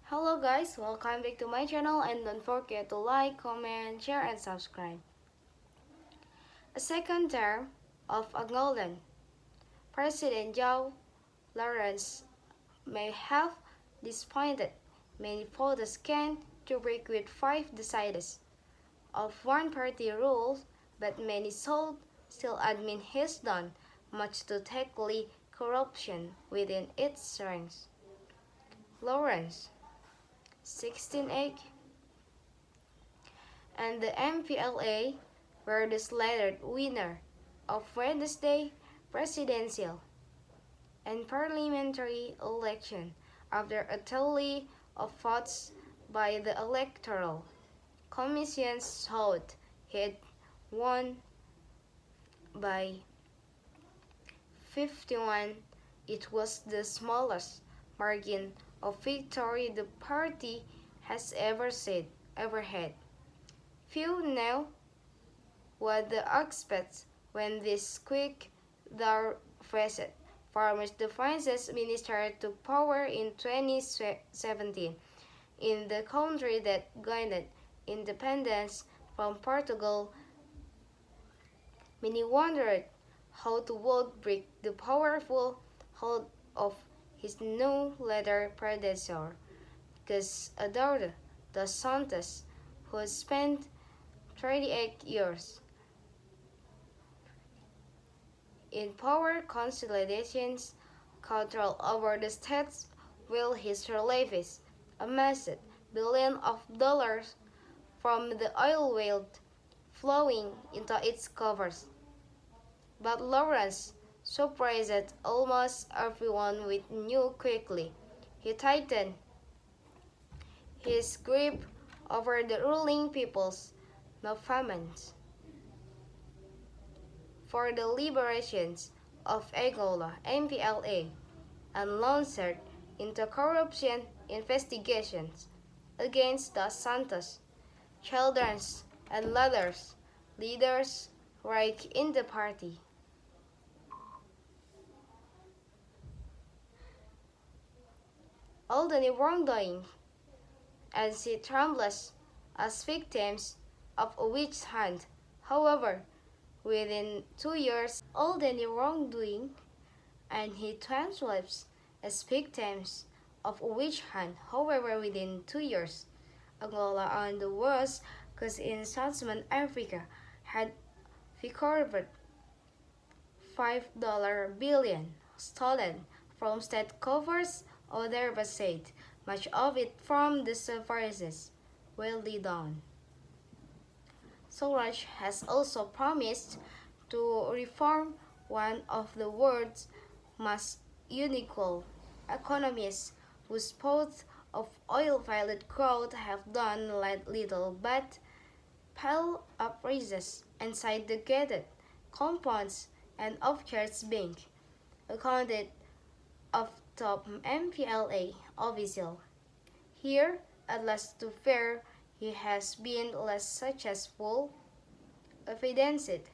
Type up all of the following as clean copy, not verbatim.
Hello guys, welcome back to my channel and don't forget to like, comment, share and subscribe. A second term of Angolan President João Lourenço may have disappointed many voters keen to break with five decisions of one-party rule, but many still admit he's done much to tackle corruption within its ranks. Lawrence, 16 and the MPLA were the slated winner of Wednesday presidential and parliamentary election after a tally of votes by the Electoral Commission showed he won by 51. It was the smallest margin of victory the party has ever had. Few know what the expect when this quick door faced farmers the finance minister took power in 2017 in the country that gained independence from Portugal. Many wondered how to would break the powerful hold of his new later predecessor, because Eduardo dos Santos, who spent 38 years in power consolidations, control over the states, while his levies amassed billions of dollars from the oil wealth flowing into its coffers. But Lawrence surprised almost everyone with new quickly. He tightened his grip over the ruling people's movements for the liberations of Angola (MPLA) and launched into corruption investigations against Dos Santos, Children's and leaders right in the party. All the wrongdoing and she trembles as victims of a witch hunt. However, within 2 years, all the wrongdoing and he transcribes as victims of a witch hunt. However, within 2 years, Angola and the worst cause in Southern Africa had recovered $5 billion stolen from state coffers. Others said much of it from the services wealthy done. Soros has also promised to reform one of the world's most unequal economies, whose posts of oil-fired growth have done little but pile up prices inside the gated compounds and offshore bank, accounted of top MPLA official. Here, at last to fair, he has been less successful, evidenced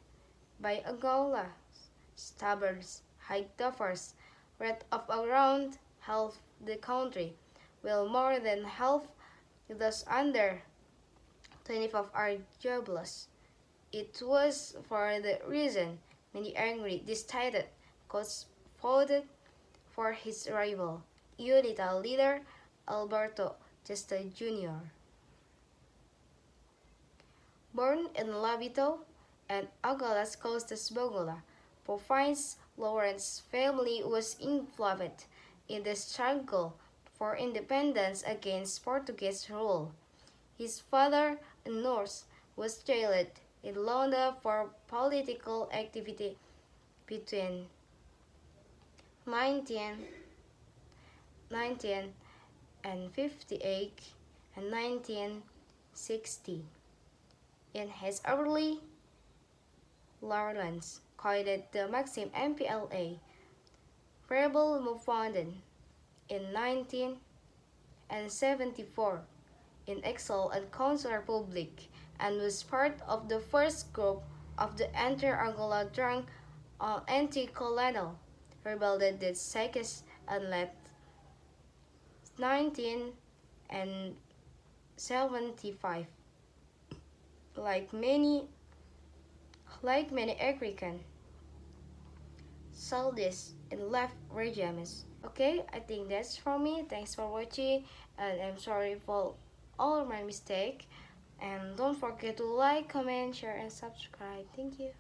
by Angola's stubborn high dollars rate of around half the country, while more than half those under 25 are jobless. It was for the reason many angry decided coach voted for his rival, UNITA leader Alberto Justo Jr. Born in Labito and Agulhas Costas Bogola, province, Lawrence's family was involved in the struggle for independence against Portuguese rule. His father, a nurse, was jailed in London for political activity between 1958 and 1960. In his early Lawrence coined the maxim MPLA rebel movement in 1974 in exile and Council Republic, and was part of the first group of the anti-Angola drunk anti-colonial rebellion that seized and left and 75. Like many African Saudis in left regimes. Okay, I think that's for me. Thanks for watching, and I'm sorry for all my mistake. And don't forget to like, comment, share, and subscribe. Thank you.